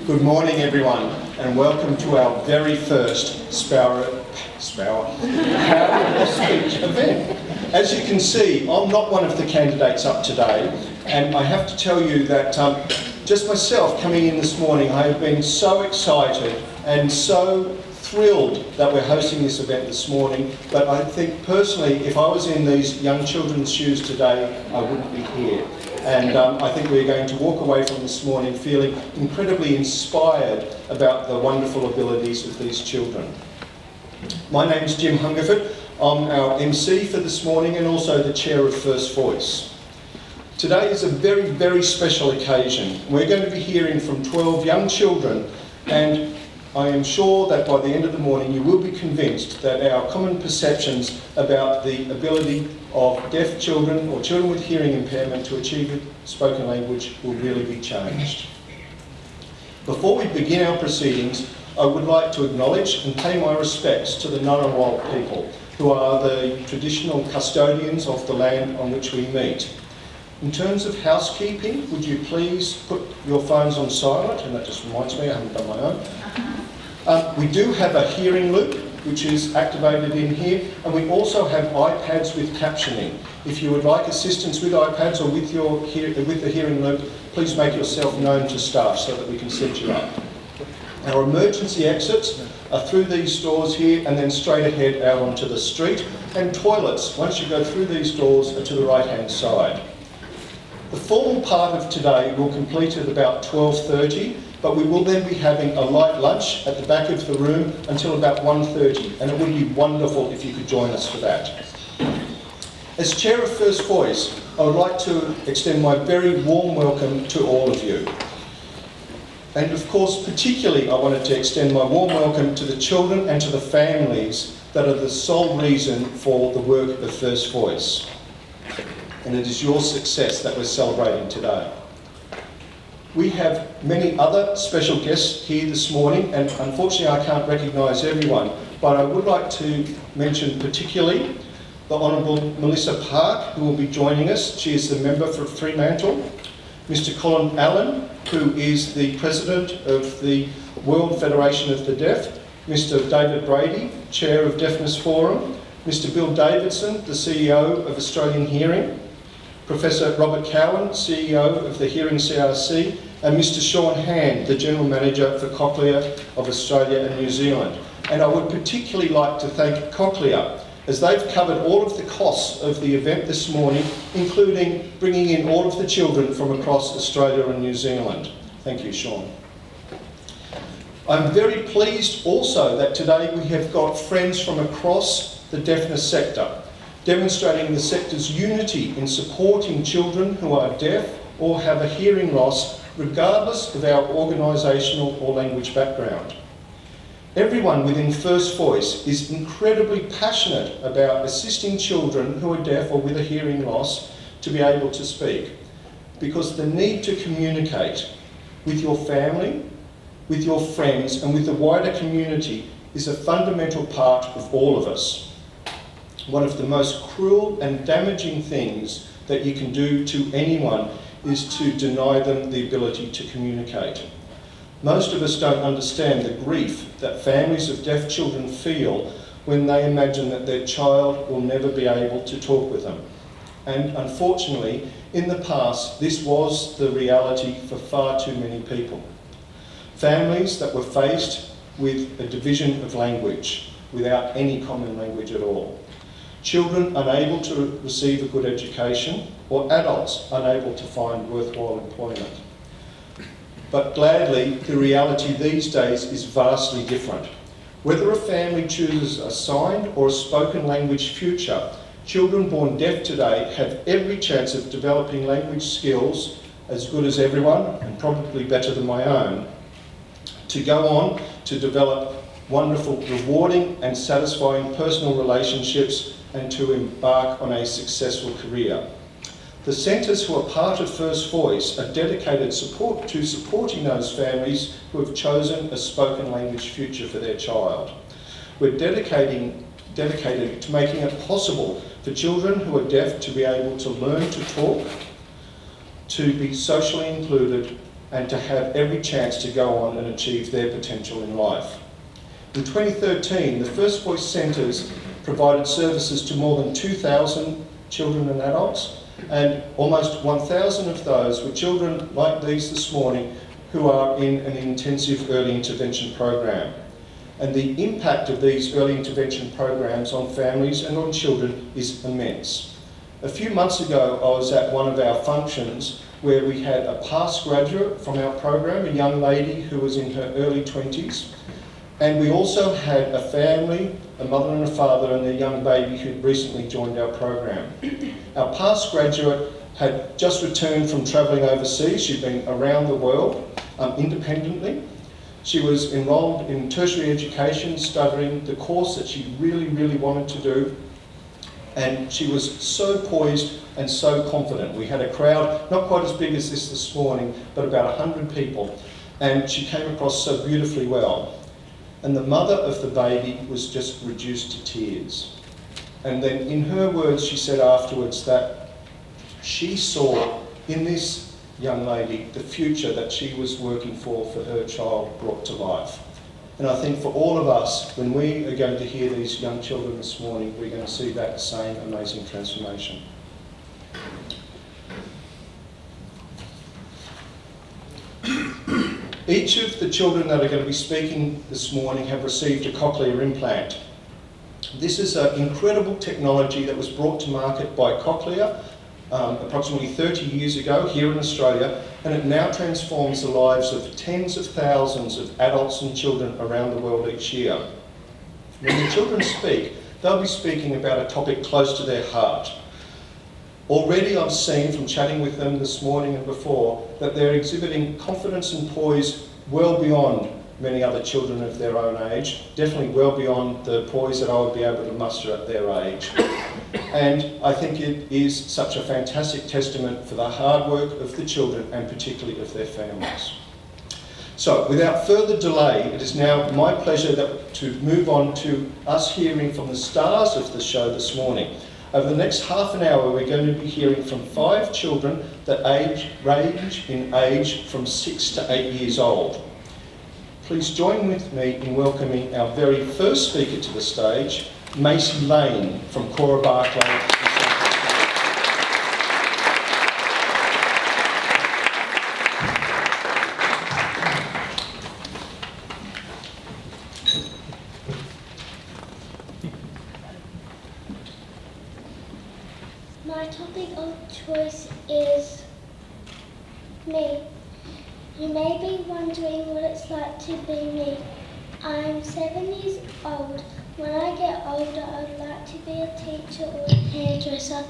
Good morning, everyone, and welcome to our very first Power of Speech event. As you can see, I'm not one of the candidates up today, and I have to tell you that just myself coming in this morning, I have been so excited and so thrilled that we're hosting this event this morning, but I think personally, if I was in these young children's shoes today, I wouldn't be here. And I think we're going to walk away from this morning feeling incredibly inspired about the wonderful abilities of these children. My name's Jim Hungerford. I'm our MC for this morning and also the chair of First Voice. Today is a very, very special occasion. We're going to be hearing from 12 young children, and I am sure that by the end of the morning you will be convinced that our common perceptions about the ability of deaf children or children with hearing impairment to achieve spoken language will really be changed. Before we begin our proceedings, I would like to acknowledge and pay my respects to the Ngunnawal people, who are the traditional custodians of the land on which we meet. In terms of housekeeping, would you please put your phones on silent? And that just reminds me, I haven't done my own. We do have a hearing loop, which is activated in here, and we also have iPads with captioning. If you would like assistance with iPads or with the hearing loop, please make yourself known to staff so that we can set you up. Our emergency exits are through these doors here and then straight ahead out onto the street, and toilets, once you go through these doors, are to the right-hand side. The formal part of today will complete at about 12:30, but we will then be having a light lunch at the back of the room until about 1:30, and it would be wonderful if you could join us for that. As Chair of First Voice, I would like to extend my very warm welcome to all of you. And of course, particularly I wanted to extend my warm welcome to the children and to the families that are the sole reason for the work of First Voice. And it is your success that we're celebrating today. We have many other special guests here this morning, and unfortunately I can't recognise everyone, but I would like to mention particularly the Honourable Melissa Park, who will be joining us. She is the member for Fremantle. Mr. Colin Allen, who is the President of the World Federation of the Deaf. Mr. David Brady, Chair of Deafness Forum. Mr. Bill Davidson, the CEO of Australian Hearing. Professor Robert Cowan, CEO of the Hearing CRC, and Mr. Sean Hand, the General Manager for Cochlear of Australia and New Zealand. And I would particularly like to thank Cochlear, as they've covered all of the costs of the event this morning, including bringing in all of the children from across Australia and New Zealand. Thank you, Sean. I'm very pleased also that today we have got friends from across the deafness sector, demonstrating the sector's unity in supporting children who are deaf or have a hearing loss, regardless of our organisational or language background. Everyone within First Voice is incredibly passionate about assisting children who are deaf or with a hearing loss to be able to speak, because the need to communicate with your family, with your friends and with the wider community is a fundamental part of all of us. One of the most cruel and damaging things that you can do to anyone is to deny them the ability to communicate. Most of us don't understand the grief that families of deaf children feel when they imagine that their child will never be able to talk with them. And unfortunately, in the past, this was the reality for far too many people. Families that were faced with a division of language without any common language at all. Children unable to receive a good education, or adults unable to find worthwhile employment. But gladly, the reality these days is vastly different. Whether a family chooses a signed or a spoken language future, children born deaf today have every chance of developing language skills as good as everyone, and probably better than my own, to go on to develop wonderful, rewarding and satisfying personal relationships and to embark on a successful career. The centres who are part of First Voice are dedicated to supporting those families who have chosen a spoken language future for their child. We're dedicated to making it possible for children who are deaf to be able to learn to talk, to be socially included and to have every chance to go on and achieve their potential in life. In 2013, the First Voice Centres provided services to more than 2,000 children and adults, and almost 1,000 of those were children like these this morning who are in an intensive early intervention program. And the impact of these early intervention programs on families and on children is immense. A few months ago, I was at one of our functions where we had a past graduate from our program, a young lady who was in her early 20s, and we also had a family, a mother and a father and their young baby who'd recently joined our program. Our past graduate had just returned from travelling overseas. She'd been around the world independently. She was enrolled in tertiary education, studying the course that she really, really wanted to do. And she was so poised and so confident. We had a crowd, not quite as big as this morning, but about 100 people. And she came across so beautifully well. And the mother of the baby was just reduced to tears. And then in her words, she said afterwards that she saw in this young lady the future that she was working for her child brought to life. And I think for all of us, when we are going to hear these young children this morning, we're going to see that same amazing transformation. Each of the children that are going to be speaking this morning have received a cochlear implant. This is an incredible technology that was brought to market by Cochlear approximately 30 years ago here in Australia, and it now transforms the lives of tens of thousands of adults and children around the world each year. When the children speak, they'll be speaking about a topic close to their heart. Already I've seen from chatting with them this morning and before that they're exhibiting confidence and poise well beyond many other children of their own age, definitely well beyond the poise that I would be able to muster at their age. And I think it is such a fantastic testament for the hard work of the children and particularly of their families. So without further delay, it is now my pleasure to move on to us hearing from the stars of the show this morning. Over the next half an hour, we're going to be hearing from 5 children that range in age from 6 to 8 years old. Please join with me in welcoming our very first speaker to the stage, Macy Lane from Cora Barclay Centre. My topic of choice is me. You may be wondering what it's like to be me. I'm 7 years old. When I get older, I'd like to be a teacher or a hairdresser.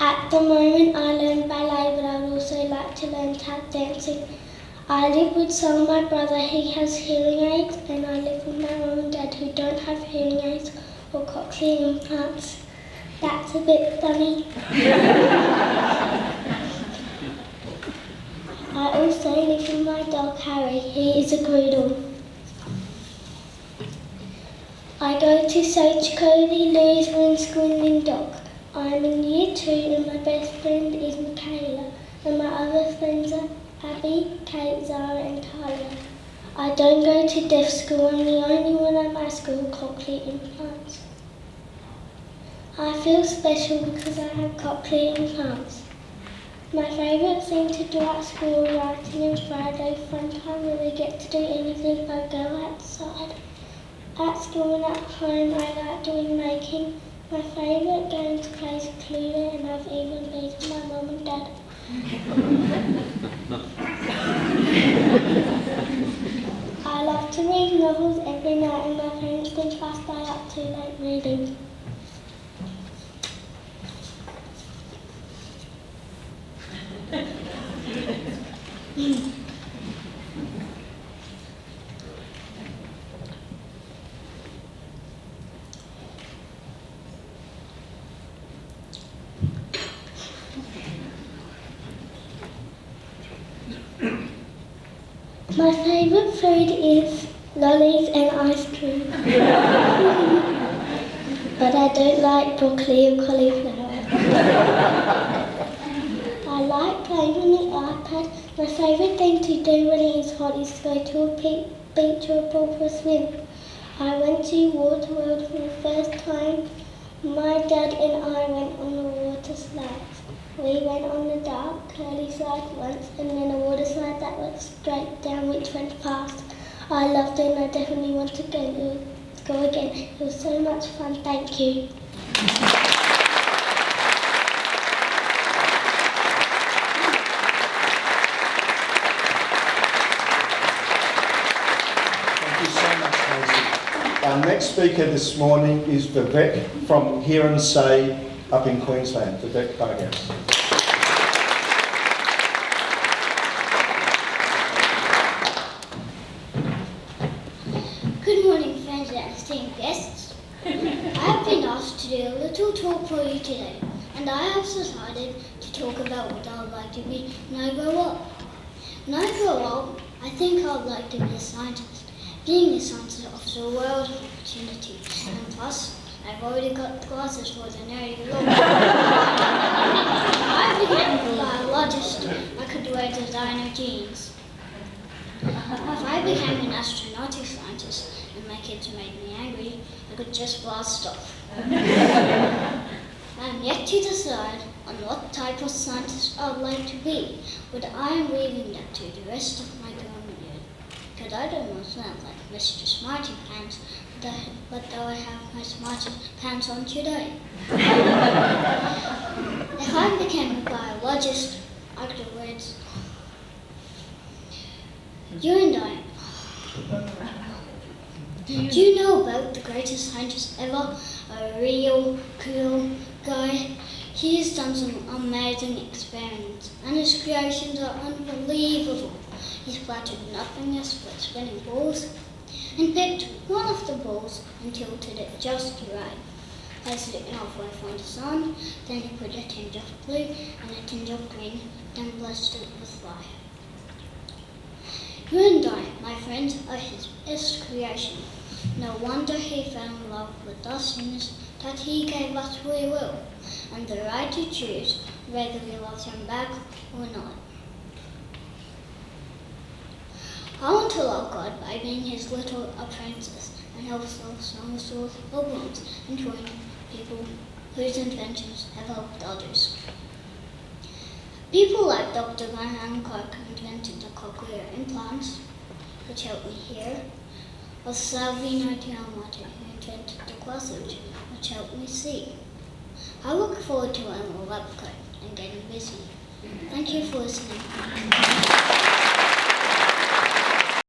At the moment, I learn ballet, but I would also like to learn tap dancing. I live with Sol, my brother. He has hearing aids, and I live with my mum and dad who don't have hearing aids or cochlear implants. That's a bit funny. I also live with my dog Harry. He is a poodle. I go to Sochco, the Lewis Wing School in Dock. I'm in year 2 and my best friend is Michaela, and my other friends are Abby, Kate, Zara and Talia. I don't go to deaf school. I'm the only one at my school with cochlear implants. I feel special because I have cochlear implants. My favourite thing to do at school is writing and Friday fun time where we get to do anything but go outside. At school and at home I like doing making. My favourite game to play is Cochlear, and I've even beaten my mum and dad. I love to read novels every night and my parents think I stay up too late reading. My favourite food is lollies and ice cream. But I don't like broccoli or cauliflower. I like playing on the iPad My favourite thing to do when it is hot is to go to a beach or a pool for a swim. I went to Waterworld for the first time. My dad and I went on the water slides. We went on the dark curly slide once and then a water slide that went straight down which went fast. I loved it and I definitely want to go again. It was so much fun, thank you. Our next speaker this morning is Vivek from Hear and Say up in Queensland. Vivek Vargas. Good morning, friends and esteemed guests. I have been asked to do a little talk for you today, and I have decided to talk about what I would like to be when I grow up. When I grow up, I think I would like to be a scientist. Being a scientist offers a world of opportunity, and plus, I've already got the glasses for the nerdy look. If I became a biologist, I could wear designer jeans. If I became an astronautic scientist and my kids made me angry, I could just blast off. I am yet to decide on what type of scientist I would like to be, but I am leaving that to the rest of my growing years, because I don't want to sound like Mr. Smarty Pants, but though I have my Smarty Pants on today. If I became a biologist, I could wear it. You and I. Do you know about the greatest scientist ever? A real cool guy. He has done some amazing experiments and his creations are unbelievable. He's planted nothingness but spinning balls and picked one of the balls and tilted it just right. Placed it halfway from the sun, then he put a tinge of blue and a tinge of green, then blessed it with fire. You and I, my friends, are his best creation. No wonder he fell in love with us in that he gave us free will and the right to choose whether we love him back or not. I want to love God by being his little apprentice and also songs with problems and join people whose inventions have helped others. People like Dr. Graham Clark invented the Cochlear implants, which help me hear, or Salvino Tiamati, who invented the glasses, which help me see. I look forward to learning a lab coat and getting busy. Thank you for listening.